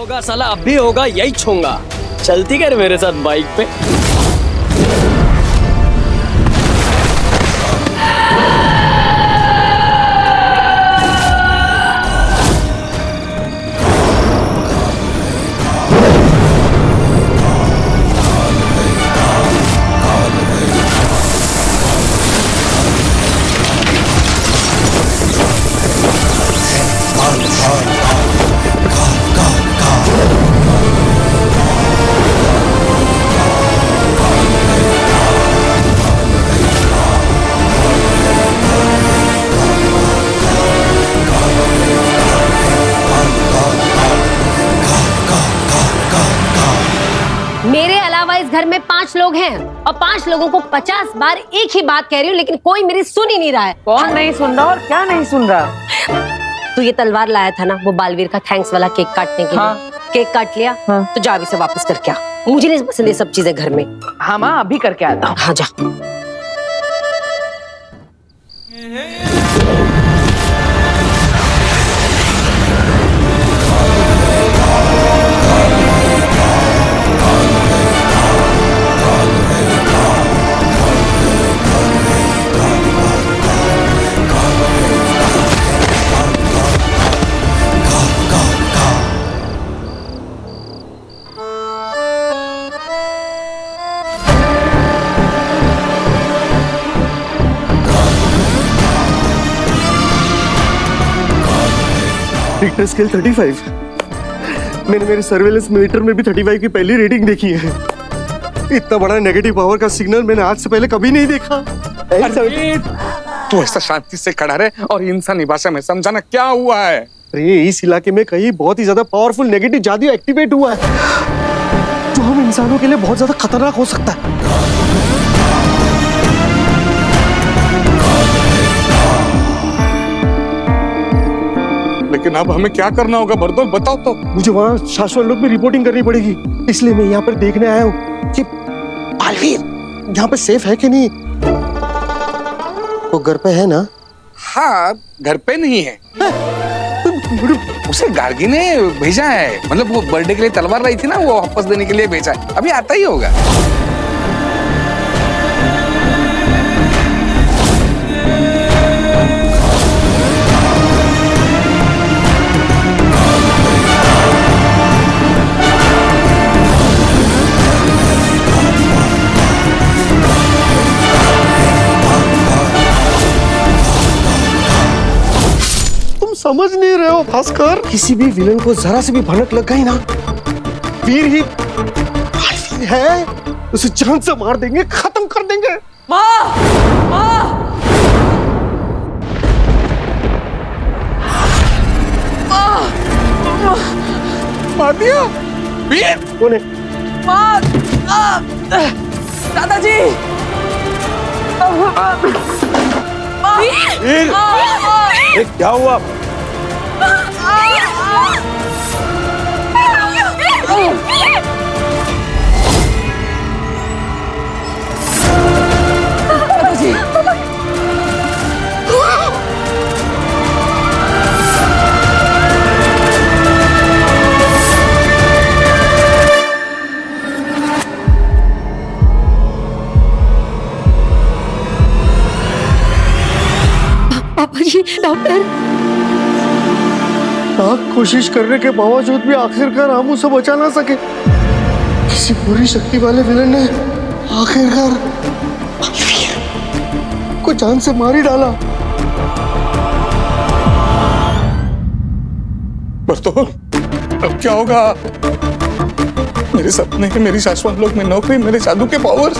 होगा साला, अब भी होगा, यही छूंगा। चलती कर मेरे साथ बाइक पे। मेरे अलावा इस घर में 5 लोग हैं और 5 लोगों को 50 बार एक ही बात कह रही हूँ, लेकिन कोई मेरी सुन ही नहीं रहा है। कौन नहीं सुन रहा और क्या नहीं सुन रहा? तू ये तलवार लाया था ना वो बालवीर का थैंक्स वाला केक काटने के हाँ। लिए, केक काट लिया। हाँ। तो जा अभी से वापस करके आ, मुझे नहीं पसंद ये सब चीजें घर में। हाँ माँ, अभी करके आता हूँ। हाँ जा। Richter scale 35। मैंने मेरे सर्वेलेंस मीटर में भी 35 की पहली रीडिंग देखी है। इतना बड़ा नेगेटिव पावर का सिग्नल मैंने आज से पहले कभी नहीं देखा। तू ऐसा शांति से खड़ा रहे और इंसानी भाषा में समझाना क्या हुआ है। अरे इस इलाके में कहीं बहुत ही ज्यादा पावरफुल नेगेटिव जादू एक्टिवेट हुआ है, जो हम इंसानों के लिए बहुत ज्यादा खतरनाक हो सकता है। लेकिन अब हमें क्या करना होगा बरदौल, बताओ तो। मुझे वहाँ शाश्वत लोग में रिपोर्टिंग करनी पड़ेगी, इसलिए मैं यहाँ पर देखने आया हूँ कि बालवीर यहाँ पे सेफ है कि नहीं। वो घर पे है ना? हाँ, घर पे नहीं है। उसे गार्गी ने भेजा है, मतलब वो बर्थडे के लिए तलवार लाई थी ना, वो वापस देने के लिए भेजा है। अभी आता ही होगा। समझ नहीं रहे हो भास्कर, किसी भी विलन को जरा से भी भनक लग गई ना, वीर ही बालवीर है, उसे जान से मार देंगे, खत्म कर देंगे। माँ, माँ, मार दिया वीर। कौन है? माँ, दादाजी। वीर, क्या हुआ? पापा जी, डॉक्टर। लाख कोशिश करने के बावजूद भी आखिरकार हम उसे बचा ना सके। किसी पूरी शक्ति वाले विलन ने आखिरकार बालवीर को जान से मार ही डाला। बरदौल, अब क्या होगा? मेरे सपने के, मेरी शाश्वत लोक में नौकरी, मेरे जादू के powers.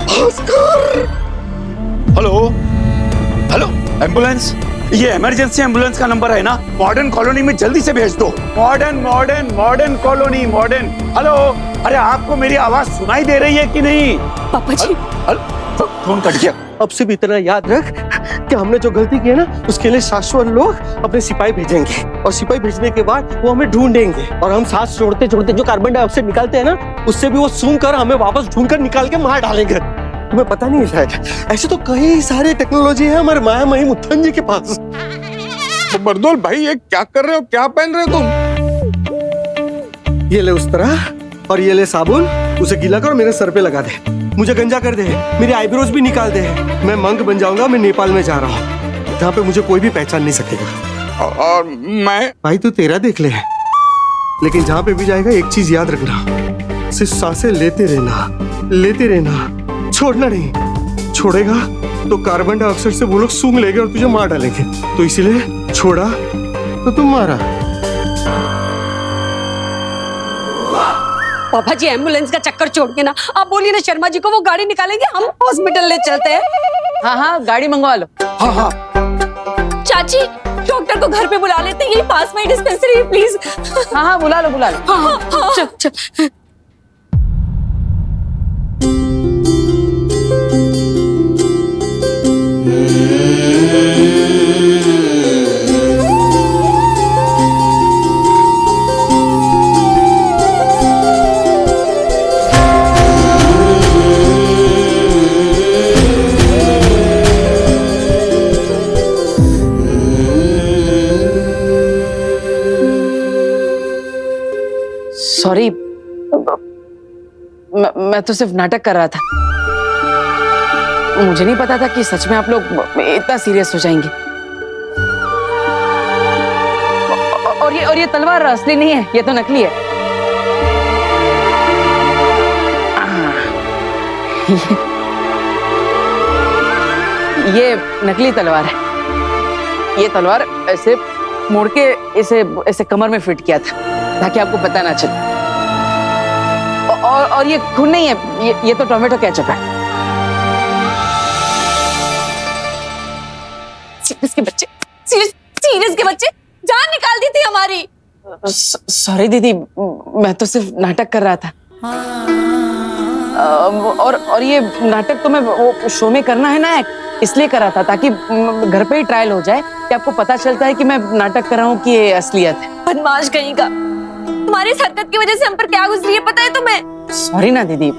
Bhaskar! Hello hello, ambulance, ये इमरजेंसी एम्बुलेंस का नंबर है ना? मॉडर्न कॉलोनी में जल्दी से भेज दो। Modern colony, modern. हेलो, अरे आपको मेरी आवाज सुनाई दे रही है कि नहीं? पापा जी, फोन कट गया। अब से भी इतना याद रख कि हमने जो गलती की है ना, उसके लिए शाश्वत लोग अपने सिपाही भेजेंगे, और सिपाही भेजने के बाद वो हमें ढूंढेंगे, और हम सांस छोड़ते छोड़ते जो कार्बन डाइऑक्साइड निकालते हैं ना, उससे भी वो सूंघ कर हमें वापस ढूंढ कर निकाल के मार डालेंगे। तुम्हें पता नहीं है, ऐसे तो कई सारे टेक्नोलॉजी है हमारे माया मही मुत्थन जी के पास। तो बरदौल भाई, ये क्या कर रहे हो? क्या पहन रहे हो तुम? ये ले उस तरह, और ये ले साबुन, उसे गीला कर और मेरे सर पे लगा दे। मुझे गंजा कर दे, मेरे आईब्रोज भी निकाल दे। मैं मंक बन जाऊंगा। मैं नेपाल में जा रहा हूँ, जहाँ पे मुझे कोई भी पहचान नहीं सकेगा। और मैं? भाई तू तेरा देख ले, लेकिन जहाँ पे भी जाएगा एक चीज याद रखना, सिर्फ सांसें लेते रहना, छोड़ना नहीं। छोड़ेगा तो कार्बन डाइऑक्साइड से वो लोग सूंघ लेंगे और तुझे मार डालेंगे। तो इसीलिए छोड़ा तो तुम मारा। पापा जी एम्बुलेंस का चक्कर छोड़ के ना आप बोलिए ना शर्मा जी को, वो गाड़ी निकालेंगे, हम हॉस्पिटल ले चलते हैं। हाँ हाँ गाड़ी मंगवा लो। हाँ। चाची डॉक्टर को घर पे बुला लेते हैं, यही पास में डिस्पेंसरी है, प्लीज। हाँ बुला लो। चल चल। सॉरी, मैं तो सिर्फ नाटक कर रहा था। मुझे नहीं पता था कि सच में आप लोग इतना सीरियस हो जाएंगे। और ये तलवार असली नहीं है, ये तो नकली है। ये नकली तलवार है। ये तलवार ऐसे मोड़ के इसे कमर में फिट किया था ताकि आपको पता ना चले। और ये खून नहीं है, ये तो टोमेटो केचप है। सीरियस के बच्चे, सीरियस के बच्चे, जान निकाल दी थी हमारी। सॉरी दीदी, मैं तो सिर्फ नाटक कर रहा था। और ये नाटक तो मैं वो शो में करना है ना, इसलिए कर रहा था ताकि घर पे ही ट्रायल हो जाए कि आपको पता चलता है कि मैं नाटक कर रहा हूँ कि ये असलियत है। बदमाश कहीं का, तुम्हारी इस हरकत की वजह से हम पर क्या गुजरी है पता है तुम्हें? सॉरी ना दीदी।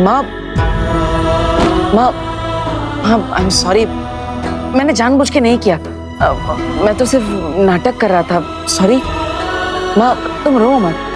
माँ आई एम सॉरी, मैंने जानबूझ के नहीं किया। मैं तो सिर्फ नाटक कर रहा था। सॉरी माँ, तुम रो मत।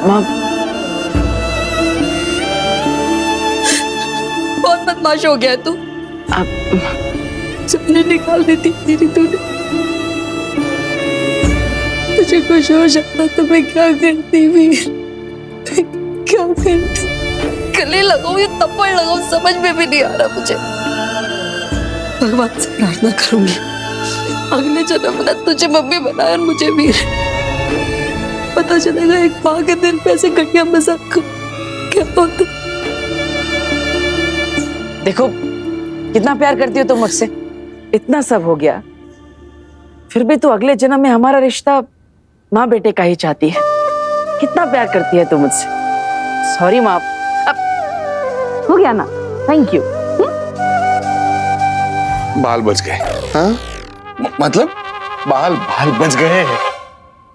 माँ बहुत बदमाश हो गया तू। आप सपने निकाल देती मेरी तूने। तुझे कुछ हो जाता तो मैं क्या करती वीर, क्या करती? गले लगाऊं या थप्पड़ लगाऊं समझ में भी नहीं आ रहा मुझे। भगवान से प्रार्थना करूंगी अगले जन्म में तुझे मम्मी बनाए और मुझे वीर। पता चलेगा एक माँ के दिल पे ऐसे घटिया मजाक क्या होता। देखो कितना प्यार करती हो तुम मुझसे, इतना सब हो गया फिर भी तो अगले जन्म में हमारा रिश्ता माँ बेटे का ही चाहती है। कितना प्यार करती है तू मुझसे। सॉरी माँ, अब हो गया ना, थैंक यू। बाल बच गए। हाँ? मतलब बाल बच गए।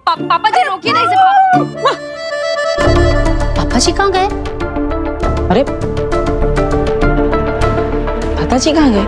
पापा जी रोकिए ना इसे। पापा जी कहाँ गए? अरे दादाजी कहाँ गए?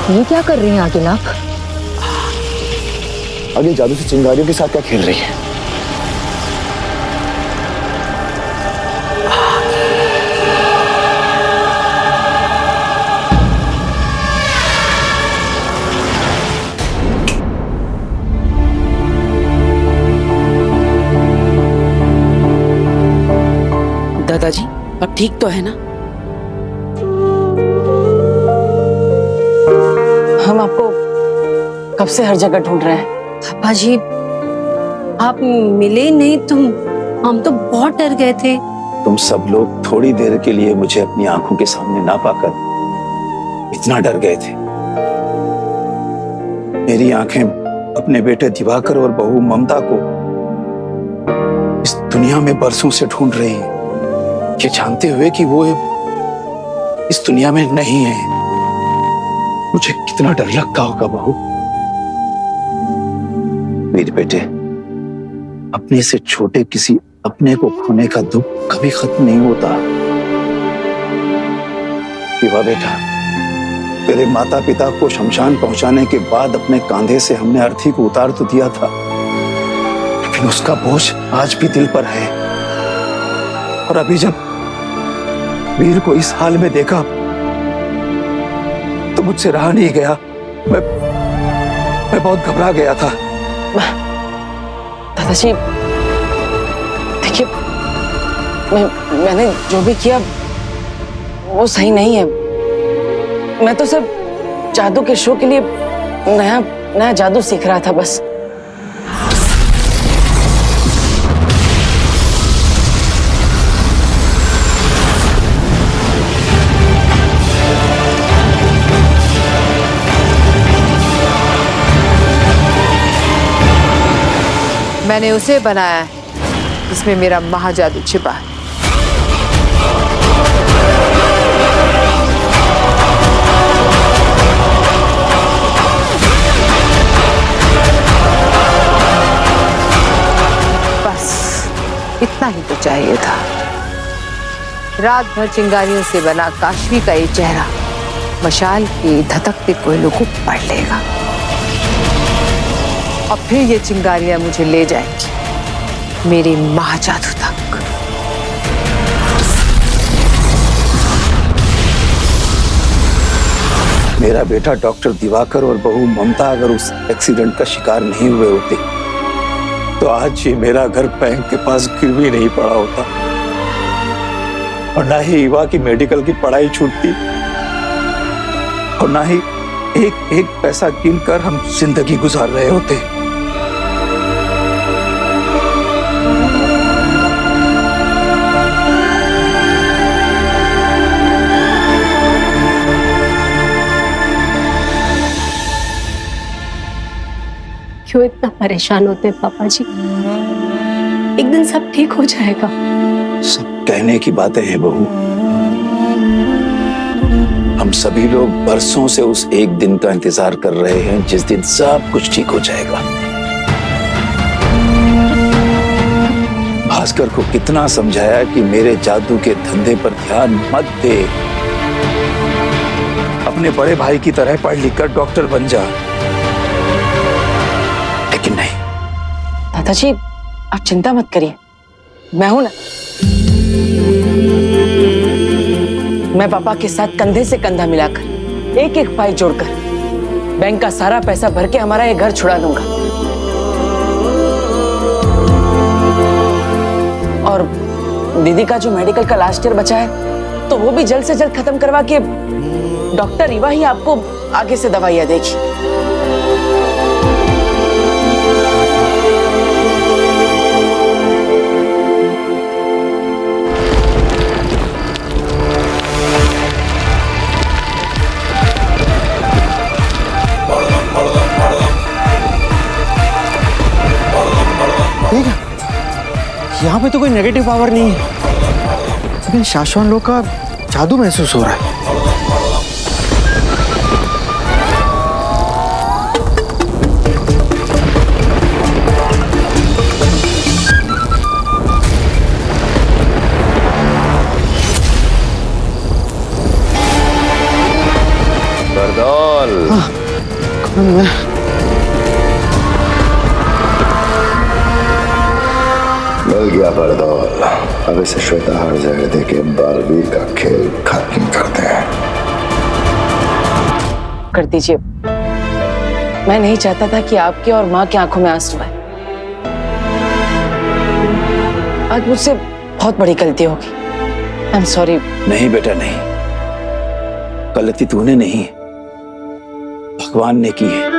ये क्या कर रही हैं आगे आप? आगे जादू से चिंगारियों के साथ क्या खेल रही है? दादाजी अब ठीक तो है ना? हम आपको कब से हर जगह ढूंढ रहे हैं। पापा जी, आप मिले ही नहीं तो हम तो बहुत डर गए थे। तुम सब लोग थोड़ी देर के लिए मुझे अपनी आंखों के सामने ना पाकर इतना डर गए थे। मेरी आंखें अपने बेटे दिवाकर और बहू ममता को इस दुनिया में बरसों से ढूंढ रही हैं, ये जानते हुए कि वो इस दुनिया में नहीं है। मुझे कितना डर लगता होगा बहू। मेरे बेटे, अपने से छोटे किसी अपने को खोने का दुख कभी खत्म नहीं होता। शिवा बेटा, तेरे माता पिता को शमशान पहुंचाने के बाद अपने कांधे से हमने अर्थी को उतार तो दिया था, लेकिन उसका बोझ आज भी दिल पर है। और अभी जब वीर को इस हाल में देखा तो मुझसे रहा नहीं गया। मैं बहुत घबरा गया था। दादाजी, देखिए, मैंने जो भी किया वो सही नहीं है। मैं तो सिर्फ जादू के शो के लिए नया जादू सीख रहा था बस। मैंने उसे बनाया है जिसमें मेरा महाजादू छिपा है। बस इतना ही तो चाहिए था। रात भर चिंगारियों से बना काशवी का ये चेहरा मशाल की धधकते कोयलों को पढ़ लेगा और फिर ये चिंगारियां मुझे ले जाएंगी मेरे महाजादू तक। मेरा बेटा डॉक्टर दिवाकर और बहू ममता अगर उस एक्सीडेंट का शिकार नहीं हुए होते तो आज ये मेरा घर बैंक के पास गिर भी नहीं पड़ा होता और ना ही ईवा की मेडिकल की पढ़ाई छूटती और ना ही एक एक पैसा गिनकर हम जिंदगी गुजार रहे होते। क्यों इतना परेशान होते हैं पापा जी? एक दिन सब ठीक हो जाएगा। सब कहने की बातें हैं बहू। हम सभी लोग बरसों से उस एक दिन का इंतजार कर रहे हैं जिस दिन सब कुछ ठीक हो जाएगा। भास्कर को कितना समझाया कि मेरे जादू के धंधे पर ध्यान मत दे, अपने बड़े भाई की तरह पढ़ लिख कर डॉक्टर बन जा, लेकिन नहीं। दादाजी, आप चिंता मत करिए, मैं हूं ना। मैं पापा के साथ कंधे से कंधा मिलाकर एक एक पाई जोड़कर बैंक का सारा पैसा भर के हमारा ये घर छुड़ा दूंगा। और दीदी का जो मेडिकल का लास्ट ईयर बचा है तो वो भी जल्द से जल्द खत्म करवा के डॉक्टर ईवा ही आपको आगे से दवाइयां देगी। यहाँ पे तो कोई नेगेटिव पावर नहीं है, लेकिन शाश्वत लोग का जादू महसूस हो रहा है। बरदौल। कौन मैं? मिल गया बरदौल। अब इसे श्वेता हर जगह देके बालवीर का खेल खत्म करते हैं। कर दीजिए, मैं नहीं चाहता था कि आपके और माँ की आंखों में आंसू आए। आज मुझसे बहुत बड़ी गलती होगी। I am sorry. नहीं बेटा नहीं, गलती तूने नहीं, भगवान ने की है।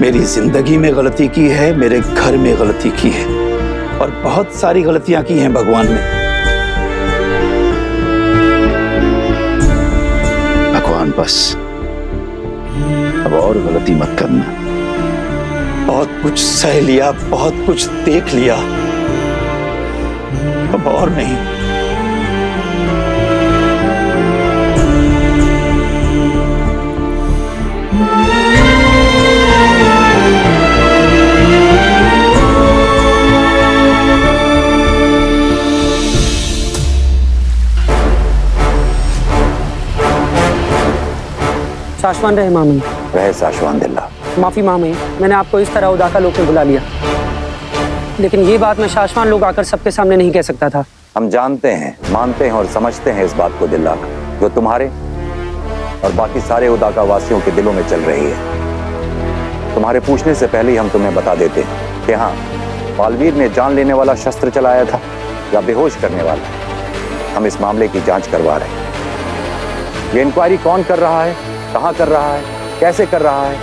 मेरी जिंदगी में गलती की है, मेरे घर में गलती की है, और बहुत सारी गलतियां की हैं भगवान ने। भगवान बस अब और गलती मत करना। बहुत कुछ सह लिया, बहुत कुछ देख लिया, अब और नहीं। शाश्वान रहे मामी। रहे साशवान दिल्ला। माफी मामी, मैंने आपको इस तरह उदाका लोग में बुला लिया, लेकिन ये बात मैं शाश्वान लोग आकर सबके सामने नहीं कह सकता था। हम जानते हैं, मानते हैं और समझते हैं इस बात को दिल्ला, जो तुम्हारे और बाकी सारे उदाका वासियों के दिलों में चल रही है। तुम्हारे पूछने से पहले ही हम तुम्हें बता देते हैं कि हाँ, बालवीर ने जान लेने वाला शस्त्र चलाया था या बेहोश करने वाला। हम इस मामले की जांच करवा रहे हैं। ये इंक्वायरी कौन कर रहा है, कहाँ कर रहा है, कैसे कर रहा है,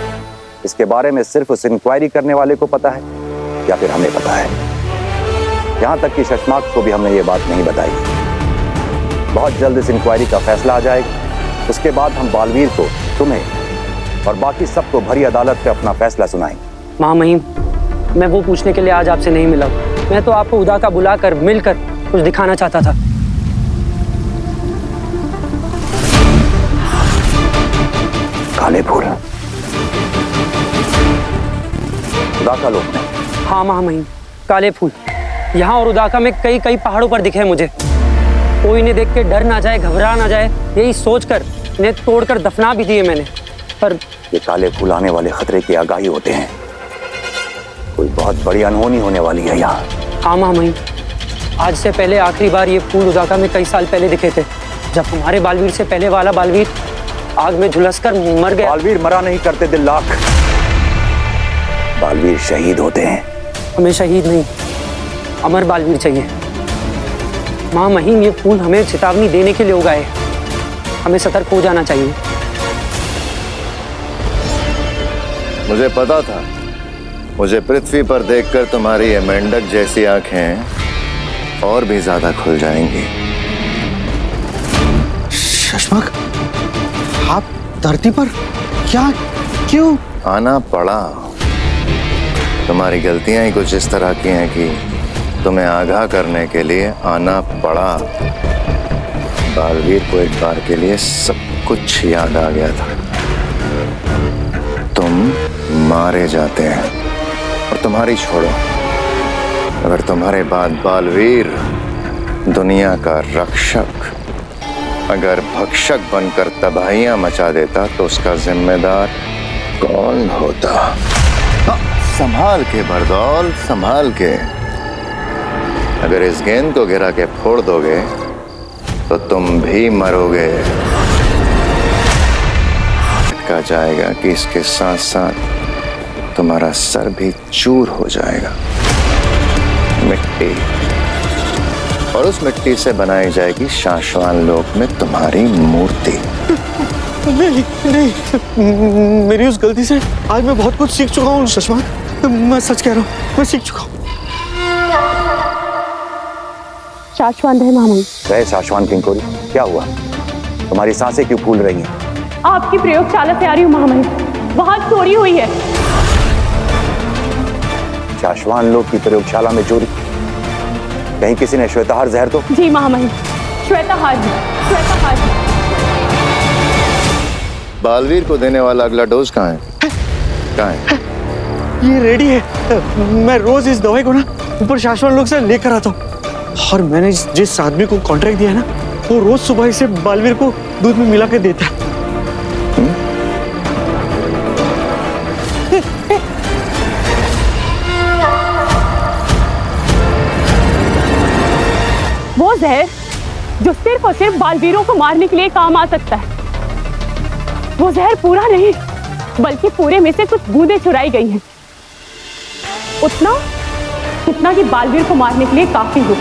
इसके बारे में सिर्फ उस इंक्वायरी करने वाले को पता है या फिर हमें पता है। यहां तक कि शशमाक को भी हमने ये बात नहीं बताई। बहुत जल्द इस इंक्वायरी का फैसला आ जाएगा। उसके बाद हम बालवीर को, तुम्हें और बाकी सबको भरी अदालत में अपना फैसला सुनाएंगे। महामहिम, मैं वो पूछने के लिए आज आपसे नहीं मिला। मैं तो आपको उदाका बुलाकर मिलकर कुछ दिखाना चाहता था। काले फूल उदाका लोग में? हाँ महामहिम, काले फूल यहाँ और उदाका में कई कई पहाड़ों पर दिखे मुझे। कोई इन्हें देख के डर ना जाए, घबरा ना जाए, यही सोचकर इन्हें तोड़कर दफना भी दिए मैंने। पर ये काले फूल आने वाले खतरे की आगाही होते हैं। कोई बहुत बड़ी अनहोनी होने वाली है यहाँ। हाँ महामहिम, आज से पहले आखिरी बार ये फूल उदाका में कई साल पहले दिखे थे, जब हमारे बालवीर से पहले वाला बालवीर आग में झुलसकर मर गया। बालवीर मरा नहीं करते दिल्लाक, बालवीर शहीद होते हैं। हमें शहीद नहीं, अमर बालवीर चाहिए। महामहिम, ये फूल हमें चेतावनी देने के लिए उगाए। हमें सतर्क हो जाना चाहिए। मुझे पता था, मुझे पृथ्वी पर देखकर तुम्हारी ये मेंढक जैसी आंखें और भी ज्यादा खुल जाएंगी। शशमाक, आप धरती पर क्या, क्यों आना पड़ा? तुम्हारी गलतियां ही कुछ इस तरह की हैं कि तुम्हें आगाह करने के लिए आना पड़ा। बालवीर को एक बार के लिए सब कुछ याद आ गया था। तुम मारे जाते हैं और तुम्हारी छोड़ो, अगर तुम्हारे बाद बालवीर दुनिया का रक्षक अगर भक्षक बनकर तबाहियां मचा देता तो उसका जिम्मेदार कौन होता? संभाल के बरदौल, संभाल के। अगर इस गेंद को गिरा के फोड़ दोगे तो तुम भी मरोगे। कहा जाएगा कि इसके साथ साथ तुम्हारा सर भी चूर हो जाएगा। मिट्टी, और उस मिट्टी से बनाई जाएगी शाश्वान लोक में तुम्हारी मूर्ति। नहीं नहीं, मेरी उस गलती से आज मैं बहुत कुछ सीख चुका हूँ शशमाक। मैं सच कह रहा हूँ, मैं सीख चुका हूँ। शाश्वान रहे महामहिम। रहे शाश्वान किंकोरी, क्या हुआ? तुम्हारी सांसें क्यों फूल रही हैं? आपकी प्रयोगशाला से आ रही हूँ महामहिम, वहां चोरी हुई है। शाश्वान लोग की प्रयोगशाला में चोरी? कहीं किसी ने श्वेताहार जहर तो? जी महामहिम, श्वेताहार, श्वेताहार। बालवीर को देने वाला अगला डोज कहाँ है? कहाँ है? ये रेडी है। मैं रोज इस दवाई को ना ऊपर शाश्वान लोग से लेकर आता हूँ, और मैंने जिस आदमी को कॉन्ट्रैक्ट दिया है ना, वो रोज सुबह इसे बालवीर को दूध में मिला के देता है। वो जहर जो सिर्फ और सिर्फ बालवीरों को मारने के लिए काम आ सकता है, वो जहर पूरा नहीं बल्कि पूरे में से कुछ बूंदें चुराई गई हैं, उतना जितना कि बालवीर को मारने के लिए काफी हो।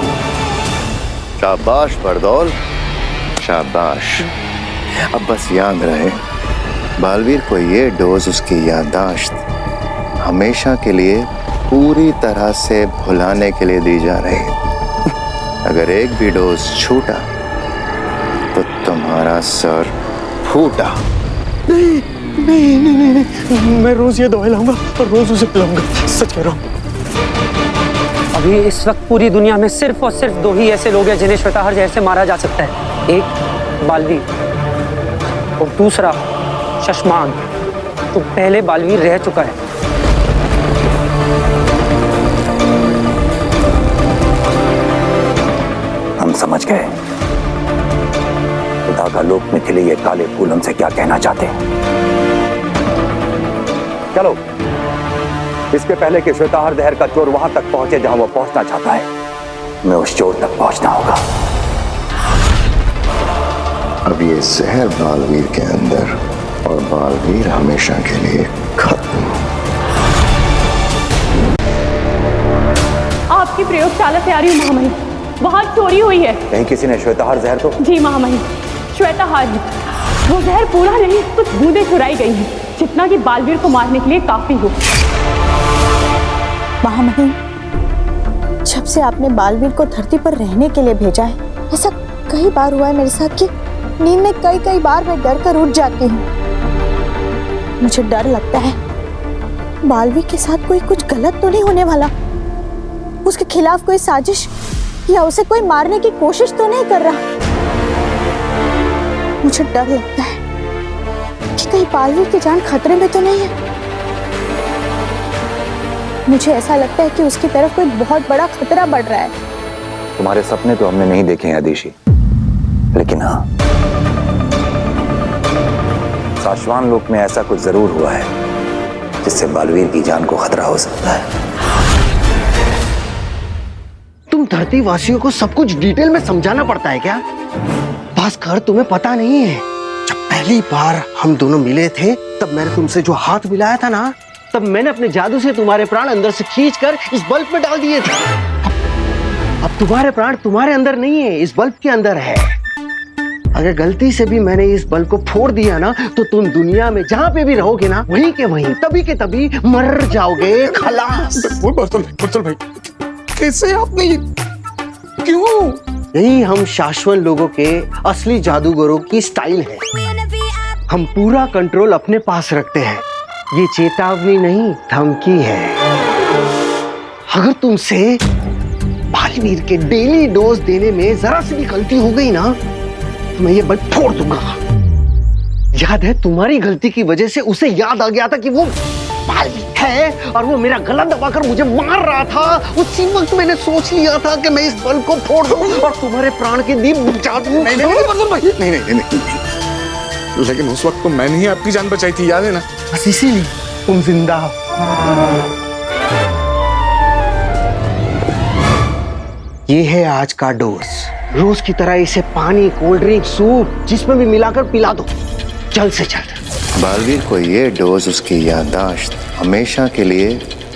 शाबाश बरदौल, शाबाश। अब बस याद रहे बालवीर को ये डोज उसकी याददाश्त हमेशा के लिए पूरी तरह से भुलाने के लिए दी जा रही है। अगर एक भी डोज छूटा तो तुम्हारा सर फूटा। नहीं नहीं नहीं नहीं, नहीं। मैं रोज ये दवाई लाऊंगा और रोज उसे पिलाऊंगा, सच कह रहा हूँ। अभी इस वक्त पूरी दुनिया में सिर्फ और सिर्फ 2 ही ऐसे लोग हैं जिन्हें श्वेताहार जहर से मारा जा सकता है। एक बालवीर और दूसरा शशमान, तो पहले बालवीर रह चुका है। हम समझ गए उदागा लोक में खिले ये काले फूल हमसे क्या कहना चाहते हैं। चलो, इसके पहले कि श्वेताहार जहर का चोर वहां तक पहुंचे जहां वो पहुंचना चाहता है, मैं उस चोर तक पहुंचना होगा। अब ये जहर बालवीर के अंदर और बालवीर हमेशा के लिए खत्म। आपकी प्रयोगशाला से आ रही हूँ महामहिम, वहाँ चोरी हुई है। कहीं किसी ने श्वेताहार जहर तो? जी महामहिम, श्वेताहार ही। वो जहर पूरा नहीं, कुछ बूंदें चुराई गई हैं, जितना कि बालवीर को मारने के लिए काफी हो। महामहिम, जब से आपने बालवीर को धरती पर रहने के लिए भेजा है, ऐसा कई बार हुआ है मेरे साथ कि नींद में कई बार मैं डर कर उठ जाती हूँ। मुझे डर लगता है बालवीर के साथ कोई कुछ गलत तो नहीं होने वाला, उसके खिलाफ कोई साजिश या उसे कोई मारने की कोशिश तो नहीं कर रहा। मुझे डर लगता है कि कहीं बालवीर की जान खतरे में तो नहीं है। मुझे ऐसा लगता है कि उसकी तरफ कोई बहुत बड़ा खतरा बढ़ रहा है। तुम्हारे सपने तो हमने नहीं देखे हैं आदिशी, लेकिन हाँ, शाश्वान लोक में ऐसा कुछ जरूर हुआ है जिससे बालवीर की जान को खतरा हो सकता है। तुम धरती वासियों को सब कुछ डिटेल में समझाना पड़ता है क्या? भास्कर, तुम्हें पता नहीं है, जब पहली बार हम दोनों मिले थे तब मैंने तुमसे जो हाथ मिलाया था ना, तब मैंने अपने जादू से तुम्हारे प्राण अंदर से खींचकर इस बल्ब में डाल दिए थे। अब तुम्हारे प्राण तुम्हारे अंदर नहीं है, इस बल्ब के अंदर है। अगर गलती से भी मैंने इस बल्ब को फोड़ दिया ना, तो तुम दुनिया में जहां पे भी रहोगे ना, वहीं के वहीं तभी के तभी मर जाओगे। खलास। बर्तुल भाई, कैसे आपने ये, क्यों? यही हम शाश्वत लोगों के असली जादूगरों की स्टाइल है। हम पूरा कंट्रोल अपने पास रखते हैं। ये चेतावनी नहीं, धमकी है। अगर तुमसे बालवीर के डेली डोज देने में जरा सी भी गलती हो गई ना, तो मैं ये बल्ब फोड़ दूंगा। याद है, तुम्हारी गलती की वजह से उसे याद आ गया था कि वो बालवीर है और वो मेरा गला दबाकर मुझे मार रहा था। उसी वक्त मैंने सोच लिया था कि मैं इस बल्ब को फोड़ दूं और तुम्हारे प्राण के दीप बुझा दूं। नहीं, लेकिन उस वक्त तो मैंने ही आपकी जान बचाई थी, याद है ना? बस इसीलिए तुम जिंदा हो। ये है आज का डोज। रोज की तरह इसे पानी, कोल्ड ड्रिंक, सूप जिसमें भी मिलाकर पिला दो, जल्द से जल्द। बालवीर को ये डोज उसकी याददाश्त हमेशा के लिए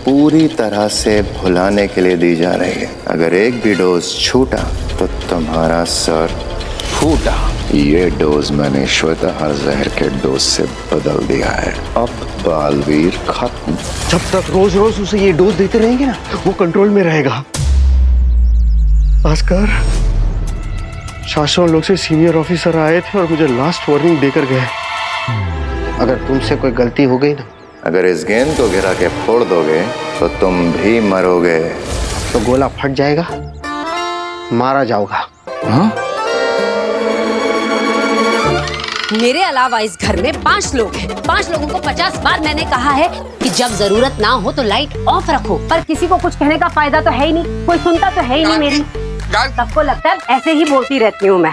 पूरी तरह से भुलाने के लिए दी जा रही है। अगर एक भी डोज छूटा तो तुम्हारा सर फूटा। ये डोज मैंने श्वेताहार जहर के डोज से बदल दिया है। अब बालवीर खत्म। जब तक रोज रोज उसे ये डोज देते रहेंगे ना, वो कंट्रोल में रहेगा। भास्कर, शाश्वत लोग से सीनियर ऑफिसर आए थे और मुझे लास्ट वार्निंग देकर गए। अगर तुमसे कोई गलती हो गई ना, अगर इस गेंद को गिरा के फोड़ दोगे तो तुम भी मरोगे। तो गोला फट जाएगा, मारा जाओगा। हाँ? मेरे अलावा इस घर में 5 लोग हैं। 5 लोगों को 50 बार मैंने कहा है कि जब जरूरत ना हो तो लाइट ऑफ रखो, पर किसी को कुछ कहने का फायदा तो है ही नहीं, कोई सुनता तो है ही नहीं मेरी। सबको लगता है ऐसे ही बोलती रहती हूँ मैं।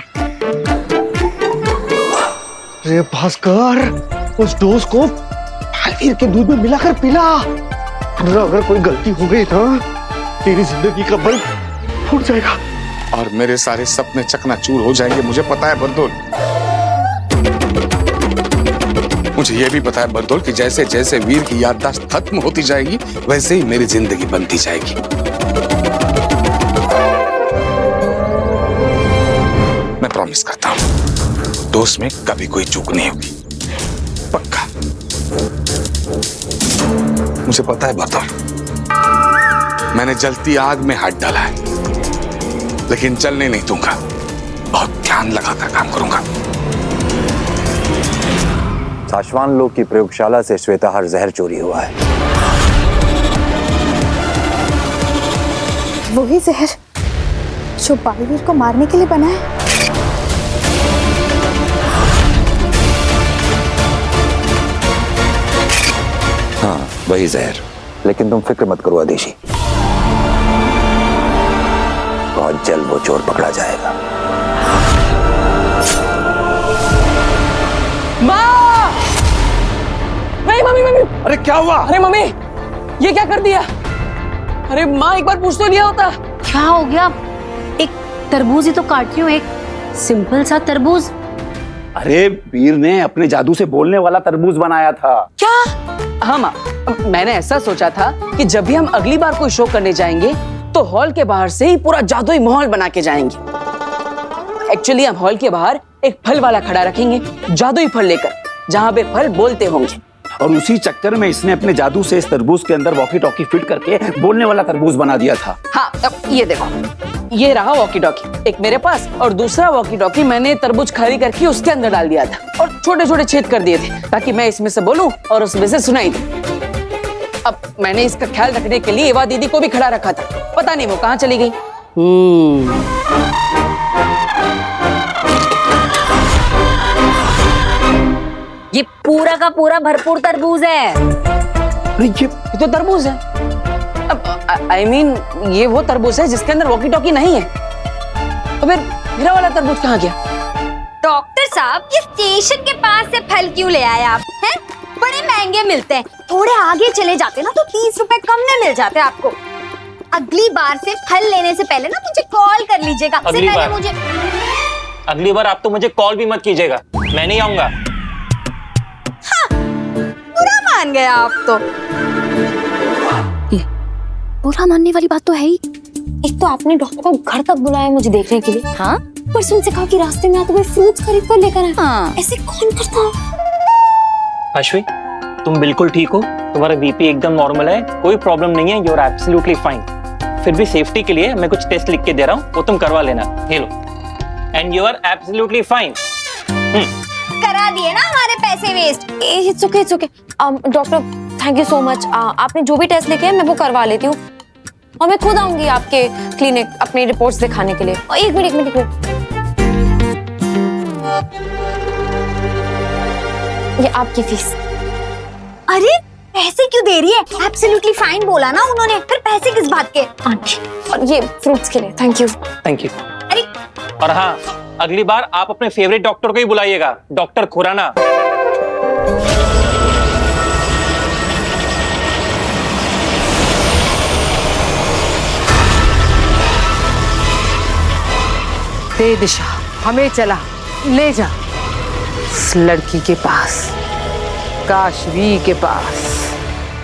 अरे भास्कर, उस डोज को बालवीर के दूध में मिलाकर पिला। अगर कोई गलती हो गई ना, तेरी जिंदगी का बल्ब फूट जाएगा और मेरे सारे सपने चकनाचूर हो जाएंगे। मुझे पता है बर्दुल, मुझे यह भी पता है बर्दुल कि जैसे जैसे वीर की याददाश्त खत्म होती जाएगी, वैसे ही मेरी जिंदगी बनती जाएगी। मैं प्रॉमिस करता हूं, दोस्त में कभी कोई चूक नहीं होगी, पक्का। मुझे पता है बर्दर, मैंने जलती आग में हाथ डाला है, लेकिन चलने नहीं दूंगा। बहुत ध्यान लगाकर काम करूंगा। साशवान लोग की प्रयोगशाला से श्वेताहार जहर चोरी हुआ है। वही जहर जो बालवीर को मारने के लिए बना है। हाँ, वही जहर। लेकिन तुम फिक्र मत करो आदेशी, बहुत जल्द वो चोर पकड़ा जाएगा। माँ! नहीं मम्मी मम्मी! अरे क्या हुआ? अरे मम्मी, ये क्या कर दिया? अरे माँ, एक बार पूछ तो लिया होता। क्या हो गया? एक तरबूज ही तो काट रही हूँ, एक सिंपल सा तरबूज। अरे वीर ने अपने जादू से बोलने वाला तरबूज बनाया था। क्या? हाँ माँ, मैंने ऐसा सोचा था कि जब भी हम अगली बार कोई शो करने जाएंगे तो हॉल के बाहर से ही पूरा जादुई माहौल बना के जाएंगे। एक्चुअली हम हॉल के बाहर एक फल वाला खड़ा रखेंगे, जादुई फल लेकर, जहाँ पे फल बोलते होंगे। और उसी चक्कर में इसने अपने जादू से इस तरबूज के अंदर वॉकी टॉकी फिट करके बोलने वाला तरबूज बना दिया था। हाँ, अब ये देखो, ये रहा वॉकी टॉकी एक मेरे पास, और दूसरा वॉकी टॉकी मैंने तरबूज खाली करके उसके अंदर डाल दिया था और छोटे छोटे छेद कर दिए थे ताकि मैं इसमें से बोलूं और उसमें से सुनाई दे। अब मैंने इसका ख्याल रखने के लिए एवा दीदी को भी खड़ा रखा था, पता नहीं वो कहाँ चली गई। ये पूरा का पूरा भरपूर तरबूज है। ये तो तरबूज है। अब I mean, ये वो तरबूज है जिसके अंदर वॉकी टॉकी नहीं है। तो फिर मेरा वाला तरबूज कहाँ गया? डॉक्टर साहब, ये स्टेशन के पास से फल क्यों ले आए आप? हैं? बड़े महंगे मिलते हैं, थोड़े आगे चले जाते ना तो 30 रुपए कम में मिल जाते आपको। अगली बार से फल लेने से पहले ना मुझे कॉल कर लीजिएगा। अगली बार आप तो मुझे कॉल भी मत कीजिएगा, मैं नहीं आऊंगा। हाँ, बुरा मान गया आप तो। बुरा मानने वाली बात तो है ही। एक तो आपने डॉक्टर को घर तक बुलाया मुझे देखने के लिए। हाँ, पर उनसे कहा कि रास्ते में आते हुए फ्रूट्स खरीद कर लेकर आए। हाँ। ऐसे कौन करता? अश्वी, तुम बिल्कुल ठीक हो, तुम्हारा बीपी एकदम नॉर्मल है, कोई प्रॉब्लम नहीं है, यू आर एब्सोल्युटली फाइन। फिर भी सेफ्टी के लिए मैं कुछ टेस्ट लिख के दे रहा हूँ, वो तुम करवा लेना। ये लो, and you are absolutely fine. करा दिए ना हमारे पैसे waste. It's okay, it's okay. Doctor, thank you so much. आपने जो भी टेस्ट लिखे हैं मैं वो करवा लेती हूँ, और मैं खुद आऊंगी आपके क्लिनिक अपनी रिपोर्ट्स दिखाने के लिए। एक मिनट। ये आपकी फीस। अरे पैसे क्यों दे रही है? एब्सोल्युटली फाइन बोला ना उन्होंने, फिर पैसे किस बात के? और ये फ्रूट्स के लिए थैंक यू। Thank you. अरे, और हाँ, अगली बार आप अपने फेवरेट डॉक्टर को ही बुलाइएगा, डॉक्टर खुराना। दे दिशा, हमें चला, ले जा इस लड़की के पास, काशवी के पास।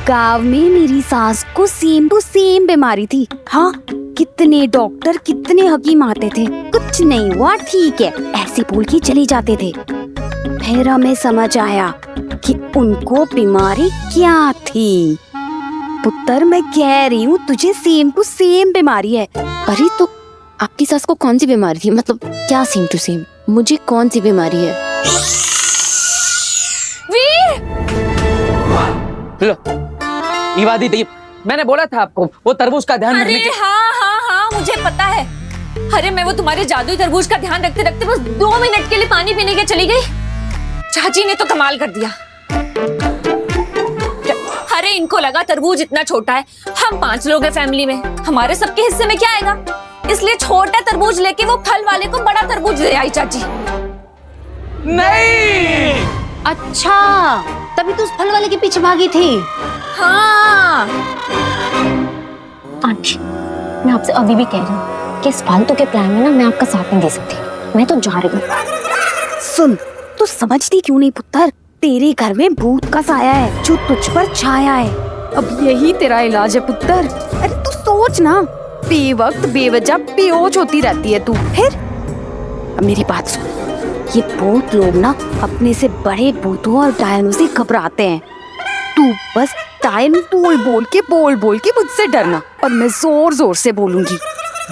गांव में मेरी सास को सेम टू सेम बीमारी थी। हाँ, कितने डॉक्टर कितने हकीम आते थे, कुछ नहीं हुआ, ठीक है, ऐसे बोल के चले जाते थे। फिर हमें समझ आया कि उनको बीमारी क्या थी। पुत्र, मैं कह रही हूँ तुझे सेम टू सेम बीमारी है। अरे तो आपकी सास को कौन सी बीमारी थी? मतलब क्या सेम टू सेम? मुझे कौन सी बीमारी है? लो, ईवा दीदी, मैंने बोला था आपको वो तरबूज का ध्यान रखने के। हाँ, मुझे पता है। अरे मैं वो तुम्हारे जादुई तरबूज का ध्यान रखते रखते बस 2 मिनट के लिए पानी पीने के चली गई। चाची ने तो कमाल कर दिया। अरे इनको लगा तरबूज इतना छोटा है, हम 5 लोग हैं फैमिली में, हमारे सबके हिस्से में क्या आएगा, इसलिए छोटा तरबूज लेके वो फल वाले को बड़ा तरबूज दे आई चाची। नहीं, अच्छा, तभी तो उस फल वाले के पीछे भागी थी। हाँ आंटी, मैं आपसे अभी भी कह रही हूँ कि इस फालतू के प्लान में ना मैं आपका साथ नहीं दे सकती। मैं तो जा रही हूँ। सुन, तू समझती क्यों नहीं पुत्र? तेरे घर में भूत का साया है जो तुझ पर छाया है। अब यही तेरा इलाज है पुत्र। अरे तू सोच ना, बेवक्त बेवजह बेहोश होती रहती है तू। फिर अब मेरी बात सुन, ये भूत लोग ना अपने से बड़े भूतों और डायनों से घबराते हैं। तू बस टाइम बोल बोल के मुझसे डरना, और मैं जोर जोर से बोलूंगी,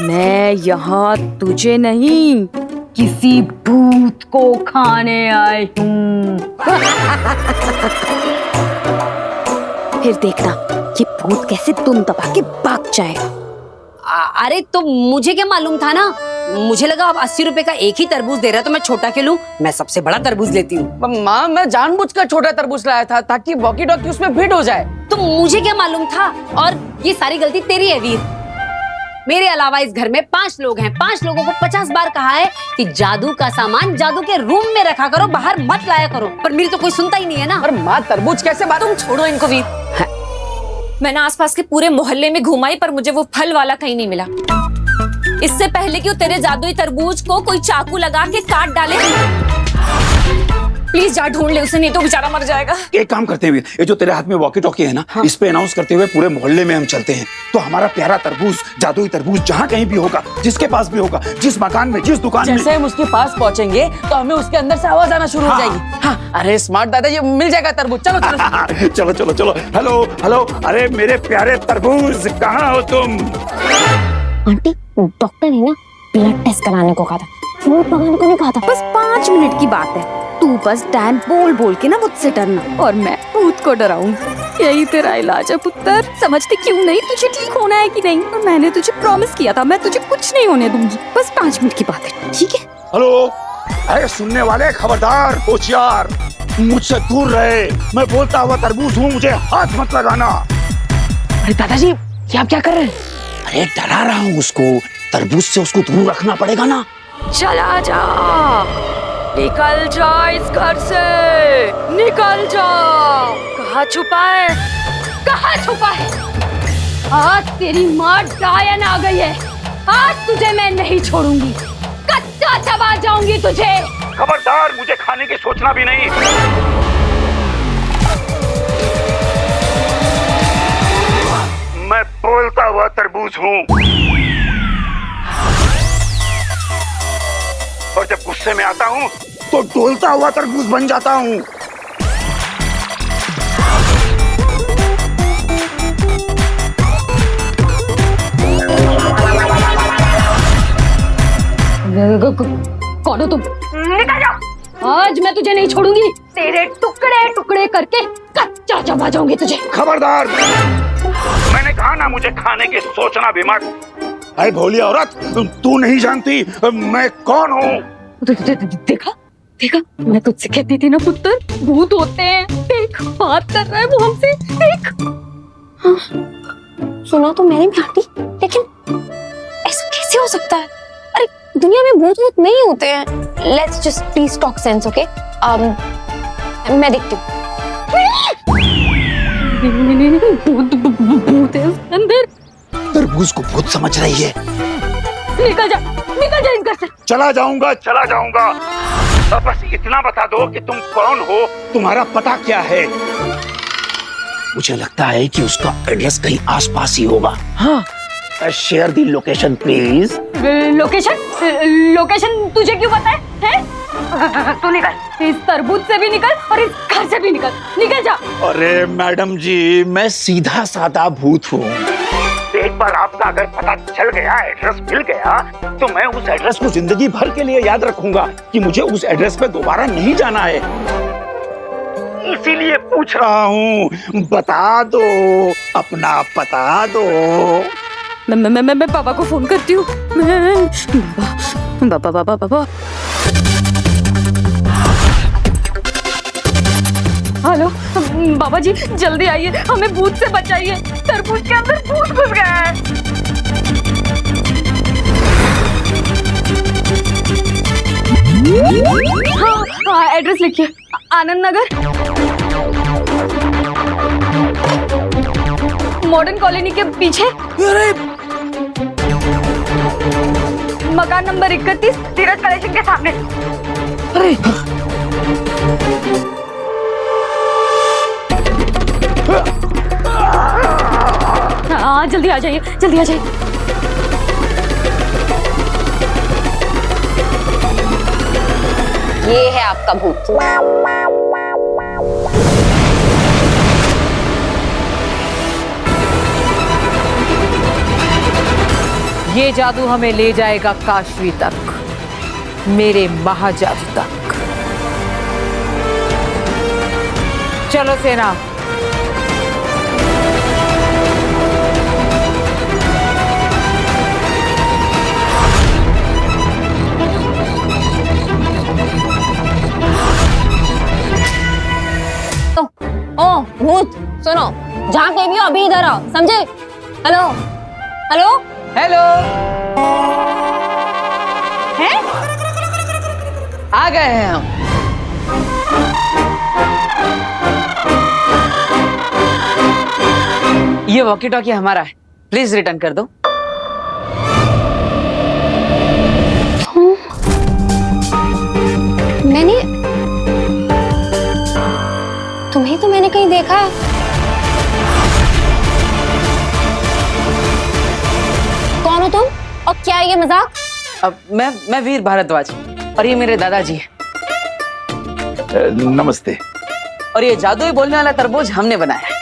मैं यहाँ तुझे नहीं किसी भूत को खाने आई हूँ। फिर देखना ये भूत कैसे तुम दबा के भाग जाएगा। अरे तो मुझे क्या मालूम था ना, मुझे लगा अब 80 रुपए का एक ही तरबूज दे रहा है तो मैं छोटा क्यों लूं, मैं सबसे बड़ा तरबूज लेती हूँ। माँ मैं जानबूझकर छोटा तरबूज लाया था ताकि वॉकी टॉकी उसमें फिट हो जाए। तो मुझे क्या मालूम था, और ये सारी गलती तेरी है वीर। मेरे अलावा इस घर में 5 लोग हैं, 5 लोगों को 50 बार कहा है कि जादू का सामान जादू के रूम में रखा करो, बाहर मत लाया करो, पर मेरी तो कोई सुनता ही नहीं है ना। और माँ तरबूज कैसे बात। तुम छोड़ो इनको वीर। मैंने आसपास के पूरे मोहल्ले में घुमाई पर मुझे वो फल वाला कहीं नहीं मिला। इससे पहले कि वो तेरे जादुई तरबूज को कोई चाकू लगा के काट डाले, प्लीज जा ढूंढ ले उसे, नहीं तो बेचारा मर जाएगा। एक काम करते हैं, ये जो तेरे हाथ में वॉकी टॉकी है ना, हाँ। इस पे अनाउंस करते हुए पूरे मोहल्ले में हम चलते हैं, तो हमारा प्यारा तरबूज, जादुई तरबूज जहाँ कहीं भी होगा, जिसके पास भी होगा, जिस मकान में, जिस दुकान में, जैसे हम उसके पास पहुँचेंगे तो हमें उसके अंदर से आवाज आना शुरू हो जाएगी। हाँ, अरे स्मार्ट दादा, ये मिल जाएगा तरबूज, चलो चलो चलो चलो चलो। हेलो हेलो, अरे मेरे प्यारे तरबूज, कहाँ हो तुम? आंटी डॉक्टर ने ना ब्लड टेस्ट कराने को कहा था, फूड पकाने को नहीं कहा था। बस 5 मिनट की बात है, तू बस डैन बोल के ना मुझसे डरना, और मैं भूत को डराऊंगी। यही तेरा इलाज है पुत्र, समझते क्यों नहीं? तुझे ठीक होना है कि नहीं? और मैंने तुझे प्रॉमिस किया था, मैं तुझे कुछ नहीं होने दूंगी। बस 5 मिनट की बात है, ठीक है? हेलो, अरे सुनने वाले खबरदार, होशियार, मुझसे दूर रहे। मैं बोलता हुआ तरबूज हूँ, मुझे हाथ मत लगाना। अरे दादाजी ये आप क्या कर रहे हैं? अरे डरा रहा हूँ उसको, तरबूज से उसको दूर रखना पड़ेगा ना। चला जा, निकल जा इस घर से, निकल जा। कहाँ छुपा है? कहाँ छुपा है? आज तेरी माँ डायन आ गई है, आज तुझे मैं नहीं छोड़ूंगी, कच्चा चबा जाऊंगी तुझे। खबरदार, मुझे खाने की सोचना भी नहीं। मैं बोलता हुआ तरबूज हूँ, और जब गुस्से में आता हूँ तो डोलता हुआ तरबूज बन जाता हूँ। कौन हो तुम? निकल जाओ, आज मैं तुझे नहीं छोड़ूंगी, तेरे टुकड़े टुकड़े करके कच्चा चबा जाऊंगी तुझे। खबरदार, मैंने कहा ना मुझे खाने की सोचना भी मत। अरे भोली औरत, तू नहीं जानती मैं कौन हूँ। देखा देखा, मैं तुझसे कहती थी ना पुत्र, भूत होते हैं। देख बात कर रहा है वो हमसे, देख। हाँ, सुना तो मैंने भी आंटी, लेकिन ऐसा कैसे हो सकता है? अरे दुनिया में भूत वूत नहीं होते हैं। Let's just please talk sense, okay? मैं देखती हूँ। भूत है उसके अंदर। तरबूज को भूत समझ रही है। निकल जा इस घर से। चला जाऊंगा। अब बस इतना बता दो कि तुम कौन हो, तुम्हारा पता क्या है। मुझे लगता है कि उसका एड्रेस कहीं आसपास ही होगा। हाँ, share the location please. Location तुझे क्यों पता है? तू निकल, इस तरबूज से भी निकल और इस घर से भी निकल जा। अरे मैडम जी, मैं सीधा साधा भूत हूँ। एक बार आपका अगर पता चल गया, एड्रेस मिल गया, तो मैं उस एड्रेस को जिंदगी भर के लिए याद रखूंगा कि मुझे उस एड्रेस पे दोबारा नहीं जाना है। इसीलिए पूछ रहा हूँ, बता दो, अपना पता दो। मैं पापा को फोन करती हूँ। बाबा। हेलो बाबा जी, जल्दी आइए, हमें भूत से बचाइए, तरबूज के अंदर भूत घुस गया है। हाँ, एड्रेस लिखिए, आनंद नगर, मॉडर्न कॉलोनी के पीछे, मकान नंबर 31, धीरज कलेक्शन के सामने। अरे हाँ, जल्दी आ जाइए। ये है आपका भूत। ये जादू हमें ले जाएगा काशवी तक, मेरे महाजादू तक। चलो सेना। ओ भूत सुनो, जहाँ कहीं भी हो अभी इधर आओ, समझे? हेलो हेलो हेलो, है? आ गए हैं हम। ये वॉकी टॉकी हमारा है, प्लीज रिटर्न कर दो। तुम्हें तो मैंने कहीं देखा है। कौन हो तुम और क्या है ये मजाक? अब मैं वीर भारद्वाज और ये मेरे दादाजी हैं। नमस्ते। और ये जादुई बोलने वाला तरबूज हमने बनाया है।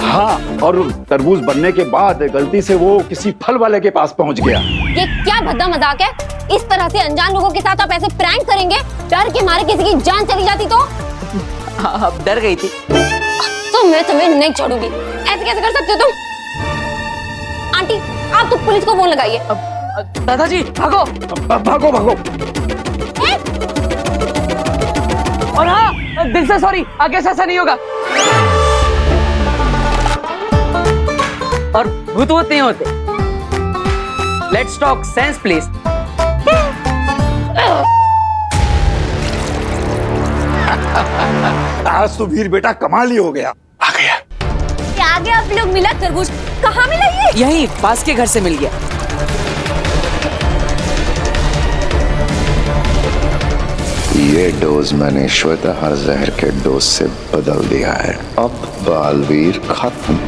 हाँ, और तरबूज बनने के बाद गलती से वो किसी फल वाले के पास पहुंच गया। ये क्या भद्दा मजाक है? इस तरह से अनजान लोगों के साथ आप ऐसे प्रैंक करेंगे? डर के मारे किसी की जान चली जाती तो? अब डर गई थी तो मैं तुम्हें नहीं छोड़ूंगी। ऐसे कैसे कर सकते हो तुम? आंटी, आप तो पुलिस को फोन लगाइए। दादाजी भागो भागो भागो। और हाँ, दिल से सॉरी, आगे से ऐसा नहीं होगा। और भूत नहीं होते। Let's talk sense please. आज तो वीर बेटा कमाल ही हो गया। आ गया। क्या आगे आप लोग मिला तरबूज? कहाँ मिला ये? यहीं पास के घर से मिल गया। ये डोज मैंने श्वेताहार जहर के डोज से बदल दिया है। अब बालवीर खत्म।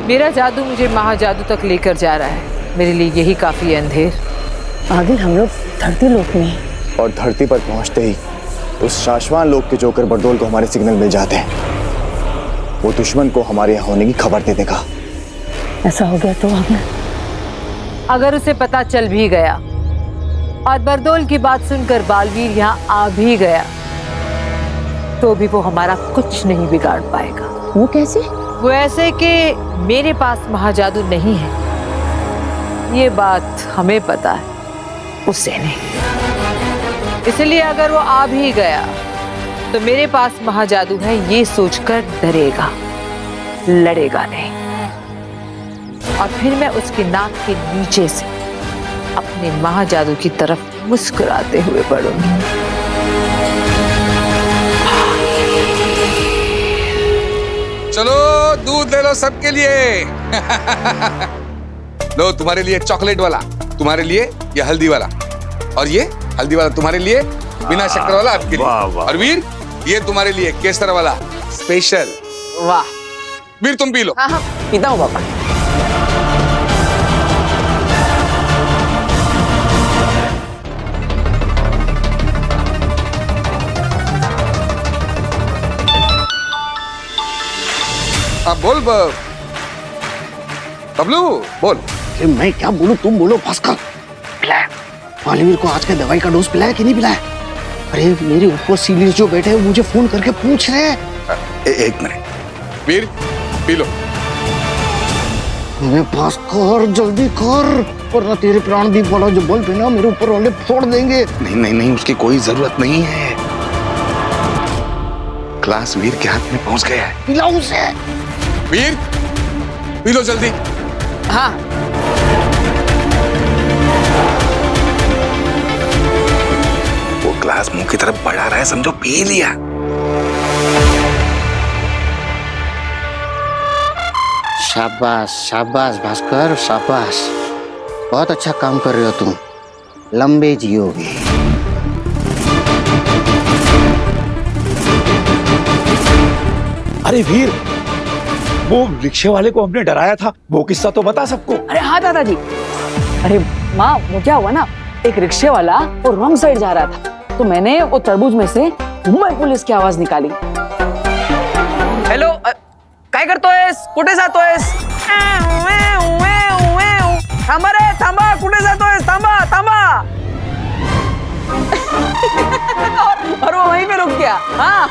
मेरा जादू मुझे महाजादू तक लेकर जा रहा है। मेरे लिए यही काफी है अंधेर। आगे हम लोग धरती लोक में हैं। और धरती पर पहुंचते ही उस शाश्वान लोक के जोकर बरदोल को हमारे सिग्नल मिल जाते हैं। वो दुश्मन को हमारे यहाँ होने की खबर दे देगा। ऐसा हो गया तो हमें, अगर उसे पता चल भी गया और बरदोल की बात सुनकर बालवीर यहाँ आ भी गया तो भी वो हमारा कुछ नहीं बिगाड़ पाएगा। वो कैसे? वो ऐसे कि मेरे पास महाजादू नहीं है, ये बात हमें पता है, उसे नहीं। इसलिए अगर वो आ भी गया तो मेरे पास महाजादू है ये सोचकर डरेगा, लड़ेगा नहीं। और फिर मैं उसकी नाक के नीचे से अपने महाजादू की तरफ मुस्कुराते हुए बढ़ूंगी। चलो दूध ले लो सबके लिए। लो तुम्हारे लिए चॉकलेट वाला, तुम्हारे लिए ये हल्दी वाला, और ये हल्दी वाला तुम्हारे लिए बिना शक्कर वाला आपके लिए। और वीर ये तुम्हारे लिए केसर वाला स्पेशल। वाह वीर तुम पी लो। हाँ हाँ पीता हूँ पापा। अब बोल बबलू बोल। मैं क्या बोलूं, तुम बोलो। भास्कर पिलाया बालवीर को आज के दवाई का डोज पिलाया कि नहीं पिलाया? अरे मेरे ऊपर सीनियर जो बैठे हैं मुझे फोन करके पूछ रहे हैं। एक मिनट वीर पी लो। भास्कर जल्दी कर, वरना तेरे प्राणदीप वाला जो बल्ब है ना मेरे ऊपर वाले फोड़ देंगे। नहीं नहीं नहीं, उसकी कोई जरूरत नहीं है। क्लास वीर के हाथ में पहुंच गया है। पिलाओ उसे। वीर पी लो जल्दी। हाँ वो ग्लास मुंह की तरफ बढ़ा रहा है, समझो पी लिया। शाबाश शाबाश भास्कर शाबाश, बहुत अच्छा काम कर रहे हो तुम। लंबे जियोगे। अरे वीर, वो रिक्शे वाले को हमने डराया था, वो किस्सा तो बता सबको। अरे हाँ दादाजी, अरे माँ, वो क्या हुआ ना, एक रिक्शे वाला वो रॉन्ग साइड जा रहा था, तो मैंने वो तरबूज में से मुंबई पुलिस की आवाज निकाली। हेलो, काय करतोयस? कुठे जातोयस? थांबा रे, थांबा, कुठे जातोयस? थांबा, थांबा। और वो वहीं पे रुक गया। हाँ